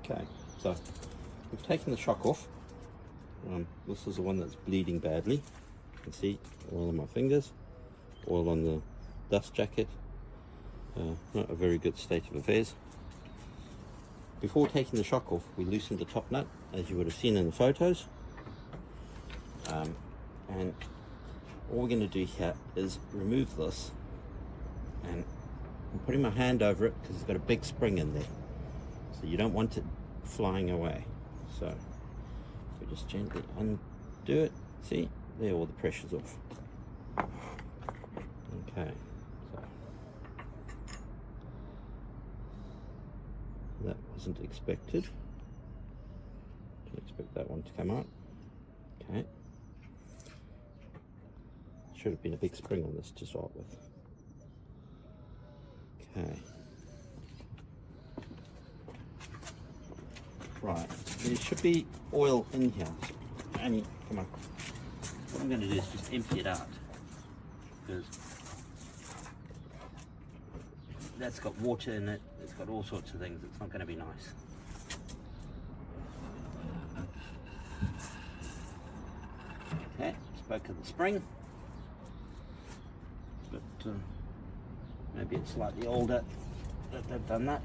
Okay, so we've taken the shock off. This is the one that's bleeding badly. You can see oil on my fingers, oil on the dust jacket. Not a very good state of affairs. Before taking the shock off, we loosened the top nut, as you would have seen in the photos. And all we're going to do here is remove this, and I'm putting my hand over it because it's got a big spring in there. So you don't want it flying away. So we just gently undo it. See, there, all the pressure's off. Okay, so that wasn't expected. Didn't expect that one to come out. Okay, should have been a big spring on this to start with. Okay. Right, there should be oil in here. Annie, come on. What I'm going to do is just empty it out, because that's got water in it, it's got all sorts of things, it's not going to be nice. Okay, spoke of the spring, but maybe it's slightly older that they've done that.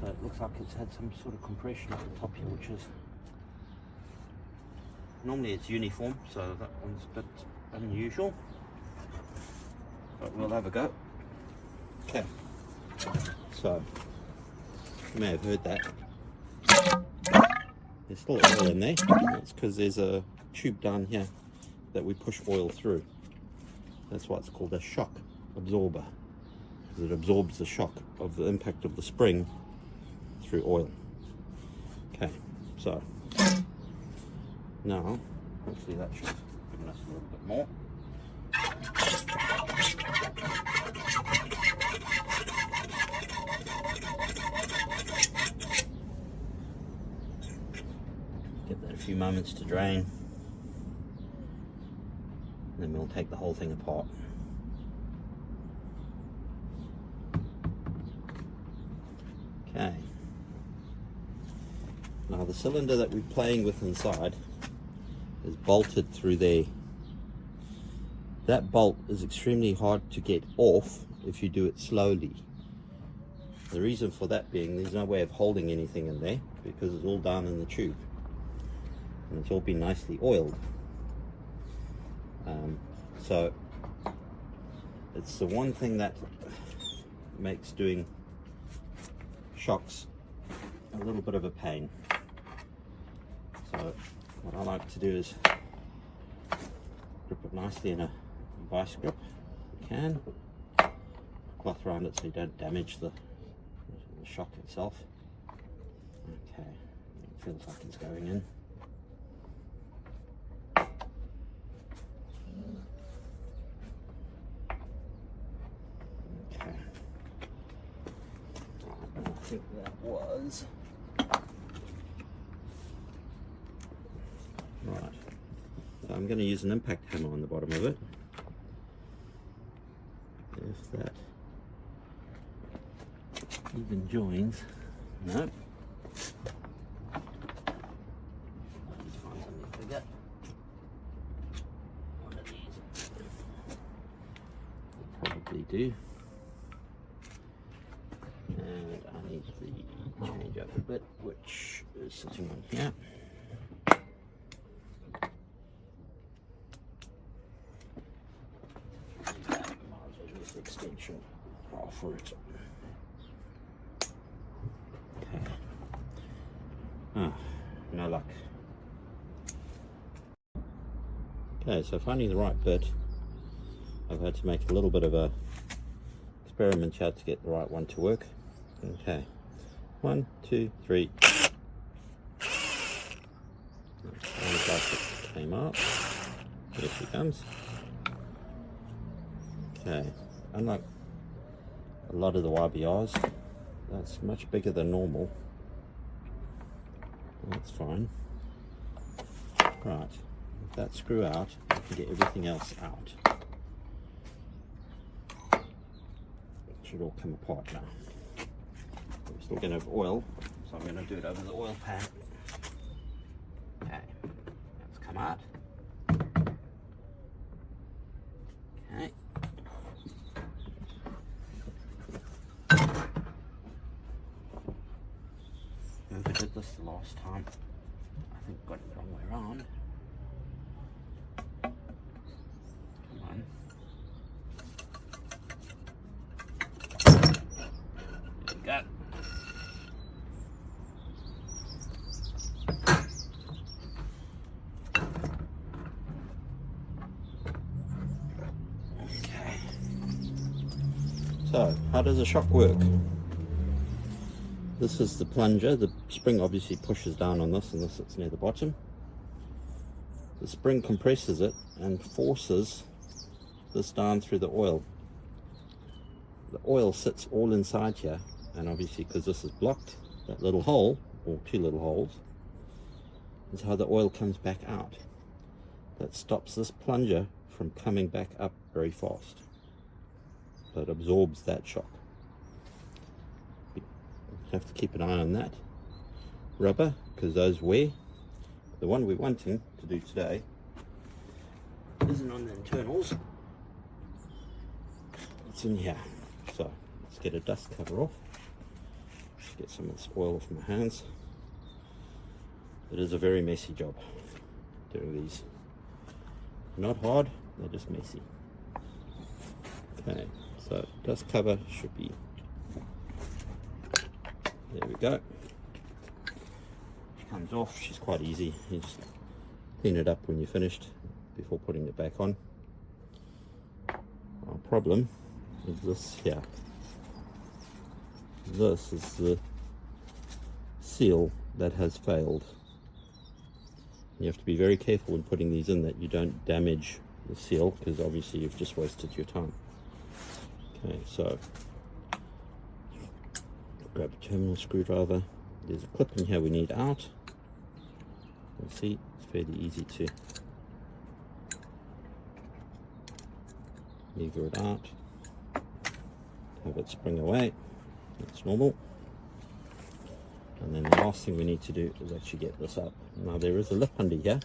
So it looks like it's had some sort of compression at the top here, which is, normally it's uniform, so that one's a bit unusual, but we'll have a go. Okay, so you may have heard that. There's still oil in there. That's because there's a tube down here that we push oil through. That's why it's called a shock absorber, because it absorbs the shock of the impact of the spring through oil. Okay, so now hopefully that should give us a little bit more. Give that a few moments to drain, and then we'll take the whole thing apart. Okay. Now the cylinder that we're playing with inside is bolted through there. That bolt is extremely hard to get off if you do it slowly. The reason for that being, there's no way of holding anything in there because it's all down in the tube and it's all been nicely oiled. So it's the one thing that makes doing shocks a little bit of a pain. So what I like to do is grip it nicely in a vice grip if you can. Cloth around it so you don't damage the shock itself. Okay, it feels like it's going in. Okay, I think that was right. So I'm going to use an impact hammer on the bottom of it. If that even joins. No. Let's find something bigger. One of these will probably do. And I need to change up a bit, which is sitting on here. Extension for it. Okay. Ah, no luck. Okay, so finding the right bit, I've had to make a little bit of a experiment here to get the right one to work. Okay, 1, 2, 3. Sounds like it came up. Here she comes. Okay, unlike a lot of the YBRs, that's much bigger than normal. That's fine. Right, if that screw out, I can get everything else out. It should all come apart now. I'm still going to have oil, so I'm going to do it over the oil pan. Okay, that's come out. Okay. Whoever did this the last time, I think got it the wrong way around. Come on. There we go. Okay. So, how does a shock work? This is the plunger. The spring obviously pushes down on this, and this sits near the bottom. The spring compresses it and forces this down through the oil. The oil sits all inside here, and obviously because this is blocked, that little hole, or two little holes, is how the oil comes back out. That stops this plunger from coming back up very fast. So it absorbs that shock. Have to keep an eye on that rubber, because those wear. The one we're wanting to do today isn't on the internals, it's in here. So let's get a dust cover off. Just get some of this oil off my hands. It is a very messy job doing these. Not hard, they're just messy. Okay, so dust cover should be, there we go. She comes off, she's quite easy. You just clean it up when you're finished before putting it back on. Our problem is this here. This is the seal that has failed. You have to be very careful when putting these in that you don't damage the seal, because obviously you've just wasted your time. Okay, so grab a terminal screwdriver. There's a clip in here we need out. You'll see it's fairly easy to lever it out, have it spring away. That's normal. And then the last thing we need to do is actually get this up. Now there is a lip under here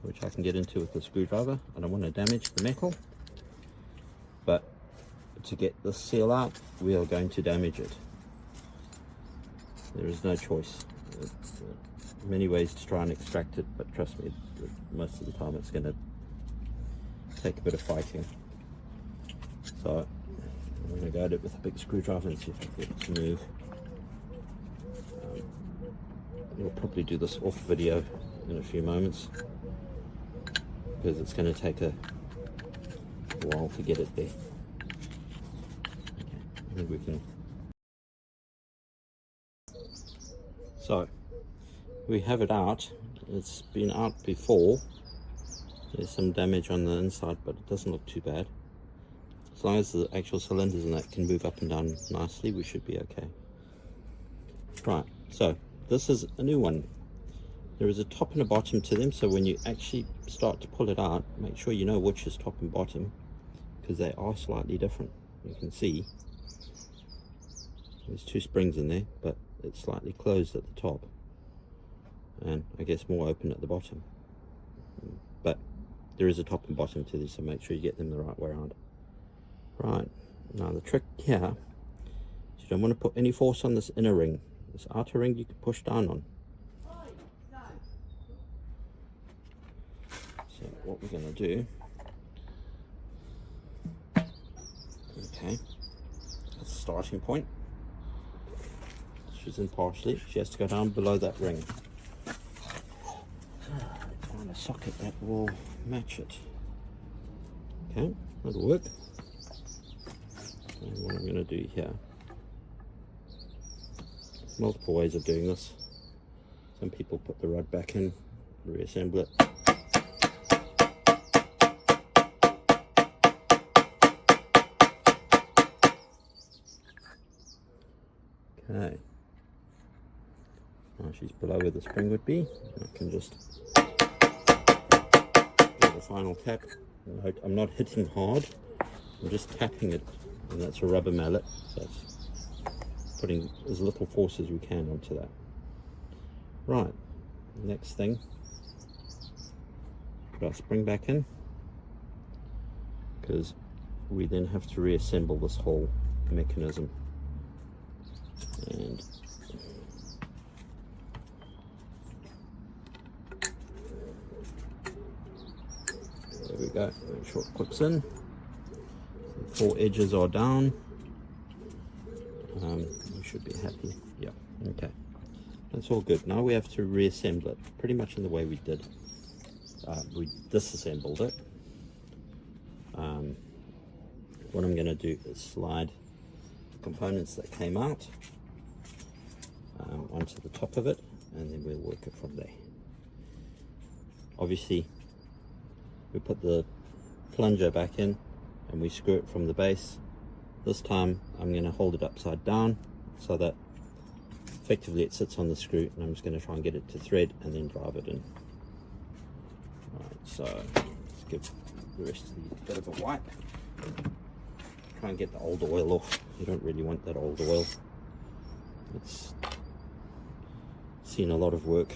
which I can get into with the screwdriver. I don't want to damage the metal, but to get this seal out, we are going to damage it. There is no choice. There's many ways to try and extract it, but trust me, most of the time it's going to take a bit of fighting. So I'm going to go at it with a big screwdriver and see if I can get it to move. We'll probably do this off video in a few moments, because it's going to take a while to get it there. I think we can. So we have it out. It's been out before. There's some damage on the inside, but it doesn't look too bad. As long as the actual cylinders and that can move up and down nicely, we should be okay. Right, so this is a new one. There is a top and a bottom to them, so when you actually start to pull it out, make sure you know which is top and bottom, because they are slightly different. You can see there's two springs in there, but it's slightly closed at the top, and I guess more open at the bottom. But there is a top and bottom to these, so make sure you get them the right way around. Right, now the trick here is you don't want to put any force on this inner ring. This outer ring you can push down on. So what we're going to do, okay, that's the starting point. She's in partially, she has to go down below that ring. Let's find a socket that will match it. Okay, that'll work. And what I'm going to do here, multiple ways of doing this. Some people put the rod back in, reassemble it. Okay, now she's below where the spring would be. I can just do the final tap. I'm not hitting hard, I'm just tapping it, and that's a rubber mallet, so it's putting as little force as we can onto that. Right, next thing, put our spring back in, because we then have to reassemble this whole mechanism. And there we go, make sure it clips in. The 4 edges are down. We should be happy. Yeah, okay. That's all good. Now we have to reassemble it pretty much in the way we did. We disassembled it. What I'm going to do is slide the components that came out onto the top of it, and then we'll work it from there. Obviously, we put the plunger back in and we screw it from the base. This time I'm going to hold it upside down so that effectively it sits on the screw, and I'm just going to try and get it to thread and then drive it in. Alright, so let's give the rest of these a bit of a wipe. Try and get the old oil off. You don't really want that old oil. It's seen a lot of work.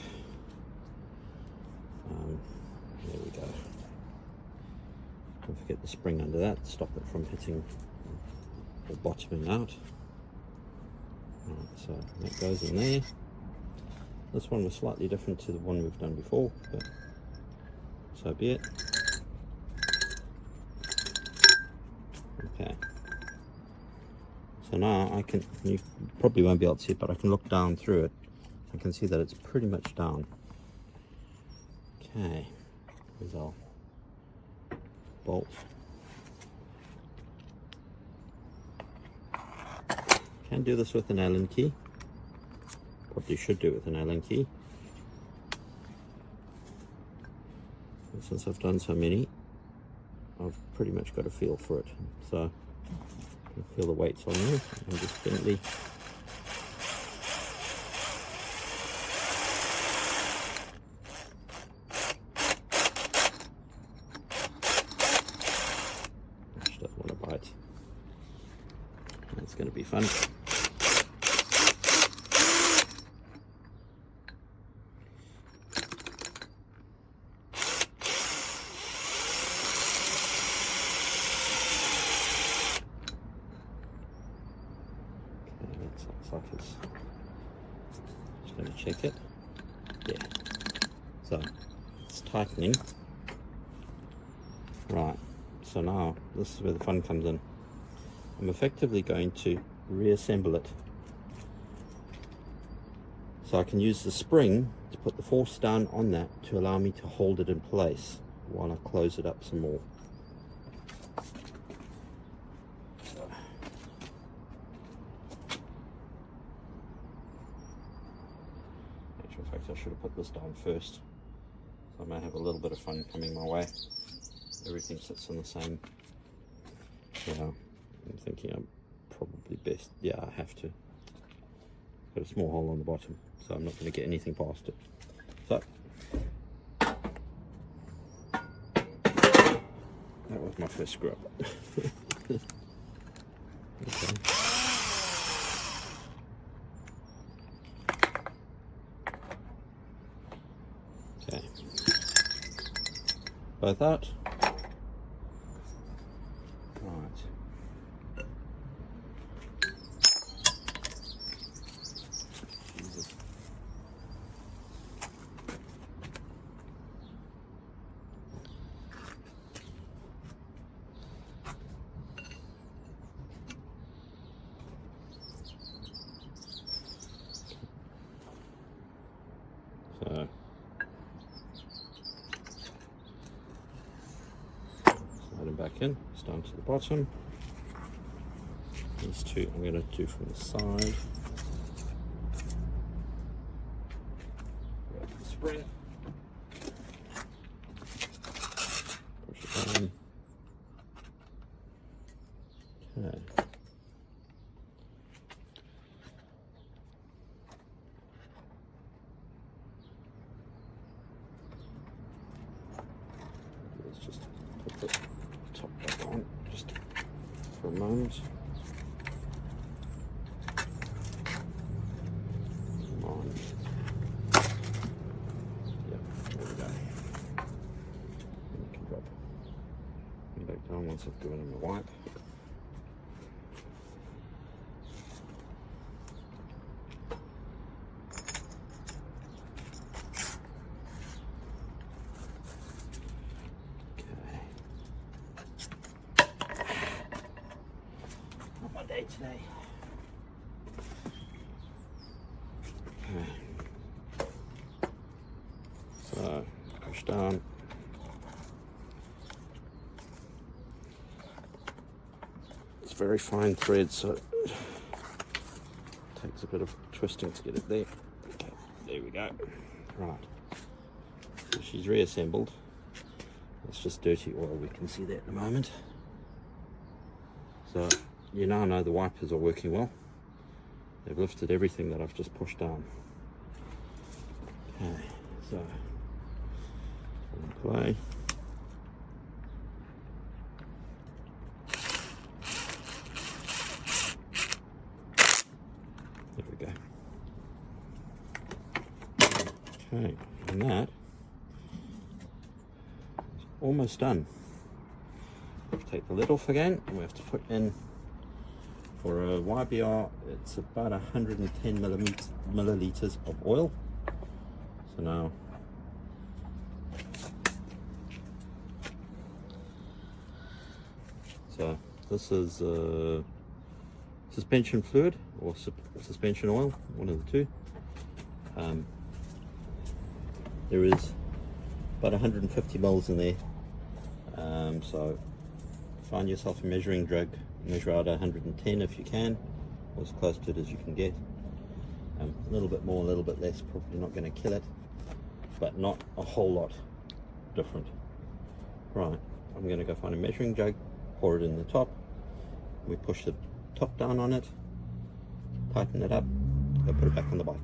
There we go. Don't forget the spring under that, stop it from hitting or bottoming out. Right, so that goes in there. This one was slightly different to the one we've done before, but so be it. Okay. So now I can, you probably won't be able to see it, but I can look down through it. I can see that it's pretty much down. Okay, here's our bolt. Can do this with an Allen key. Probably should do it with an Allen key. And since I've done so many, I've pretty much got a feel for it. So you feel the weights on there, and just gently doesn't want to bite. That's going to be fun. Looks like it's just going to check it. Yeah, so it's tightening. Right, so now this is where the fun comes in. I'm effectively going to reassemble it, so I can use the spring to put the force down on that to allow me to hold it in place while I close it up some more. In fact, I should have put this down first, so I may have a little bit of fun coming my way. Everything sits on the same. So I'm thinking I'm probably best. Yeah, I have to. Got a small hole on the bottom, so I'm not going to get anything past it. So that was my first screw up. Okay. Okay. Both out. Right. Jesus. So back in, it's down to the bottom. These two I'm going to do from the side. Grab the spring, push it down. Okay. Let's just put the top back on just for a moment. Come on. Yep, there we go. And you can drop it back down once I've given them a wipe. Today. Okay. So push down. It's very fine thread, so it takes a bit of twisting to get it there. Okay, there we go. Right. So she's reassembled. It's just dirty oil, we can see that at the moment. So you now know the wipers are working well. They've lifted everything that I've just pushed down. Okay, so play. There we go. Okay, and that is almost done. Take the lid off again, and we have to put in, for a YBR, it's about 110 milliliters of oil. So now, this is suspension fluid or suspension oil, one of the two. There is about 150 mils in there. So find yourself a measuring jug, measure out 110 if you can, or as close to it as you can get. A little bit more, a little bit less, probably not going to kill it, but not a whole lot different. Right, I'm going to go find a measuring jug, pour it in the top, we push the top down on it, tighten it up, go put it back on the bike.